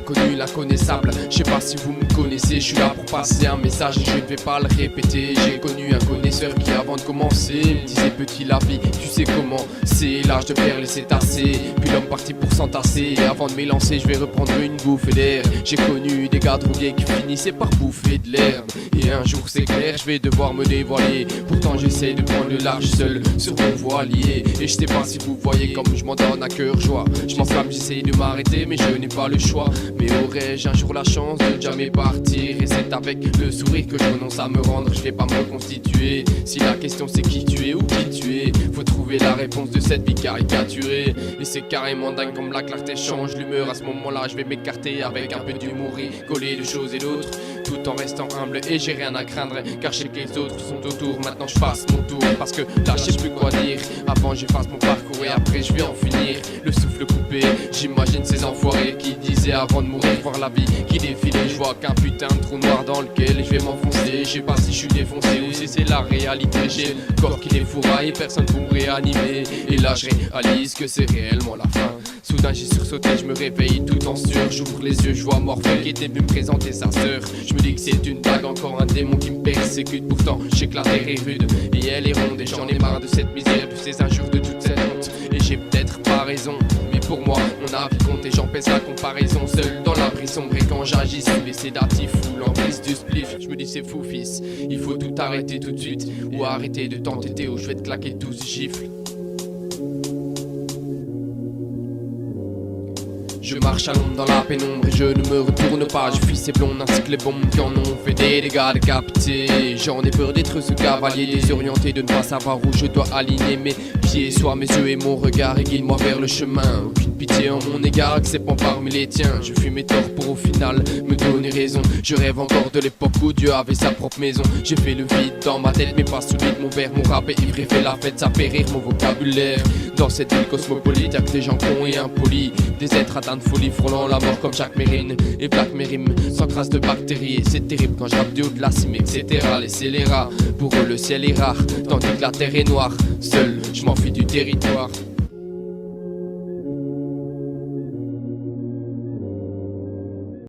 l'inconnu, l'inconnaissable. Je sais pas si vous me connaissez, je suis là pour passer un message et je ne vais pas le répéter. J'ai connu un connaisseur qui avant de commencer me disait petit la vie, tu sais comment c'est, l'âge de pierre laissé tasser. Puis l'homme parti pour s'entasser, et avant de m'élancer je vais reprendre une bouffée d'air. J'ai connu des gars drogués qui finissaient par bouffer de l'herbe. Et un jour c'est clair, je vais devoir me dévoiler. Pourtant j'essaie de prendre le large seul sur mon voilier. Et je sais pas si vous voyez comme je m'en donne à cœur joie. Je m'enflamme, j'essaie de m'arrêter mais je n'ai pas le choix. Mais aurais-je un jour la chance de jamais partir? Et c'est avec le sourire que je renonce à me rendre. Je vais pas me reconstituer. Si la question c'est qui tu es ou qui tu es, faut trouver la réponse de cette vie caricaturée. Et c'est carrément dingue comme la clarté change l'humeur. À ce moment-là je vais m'écarter avec un peu d'humour, coller de choses et d'autres, tout en restant humble. Et j'ai rien à craindre car je sais que les autres sont autour. Maintenant je fasse mon tour parce que là je sais plus quoi dire. Avant j'efface mon parcours et après je vais en finir. Le souffle coupé, j'imagine ces enfoirés qui disaient avant de mourir voir la vie qui défile. Je vois qu'un putain de trou noir dans lequel je vais m'enfoncer. Je sais pas si je suis défoncé ou si c'est la réalité. J'ai le corps qui défouraille et personne pour me réanimer. Et là je réalise que c'est réellement la fin. Soudain j'ai sursauté, je me réveille tout en sueur. J'ouvre les yeux, je vois Morphée qui était venu me présenter sa sœur. Je me dis que c'est une blague, encore un démon qui me persécute. Pourtant je sais que la terre est rude et elle est ronde. Et j'en ai marre de cette misère, de ces injures, de toute cette honte. Et j'ai peut-être pas raison, mais pour moi mon avis compte et j'en pèse la comparaison. Seul dans l'abri sombre et quand j'agis sous les sédatifs ou l'emprise du spliff, je me dis c'est fou fils, il faut tout arrêter tout de suite. Ou arrêter de t'entêter ou je vais te claquer 12 gifles. Je marche à l'ombre dans la pénombre et je ne me retourne pas. Je fuis ces blondes ainsi que les bombes qui en ont fait des dégâts décapités. J'en ai peur d'être ce cavalier désorienté, de ne pas savoir où je dois aligner mes pieds. Soit mes yeux et mon regard et guide-moi vers le chemin. Aucune pitié en mon égard, acceptant parmi les tiens. Je fuis mes torts pour au final me donner raison. Je rêve encore de l'époque où Dieu avait sa propre maison. J'ai fait le vide dans ma tête mais pas celui de mon verre. Mon rap est ivre et fait la fête, ça fait rire mon vocabulaire. Dans cette ville cosmopolite, y'a que des gens cons et impolis, des êtres atteints de folie, frôlant la mort comme Jacques Mérine. Et plaque mes rimes sans trace de bactéries. Et c'est terrible quand je rappe du haut de la cime, etc. Laissez les rats, pour eux le ciel est rare, tandis que la terre est noire. Seul, je m'enfuis du territoire.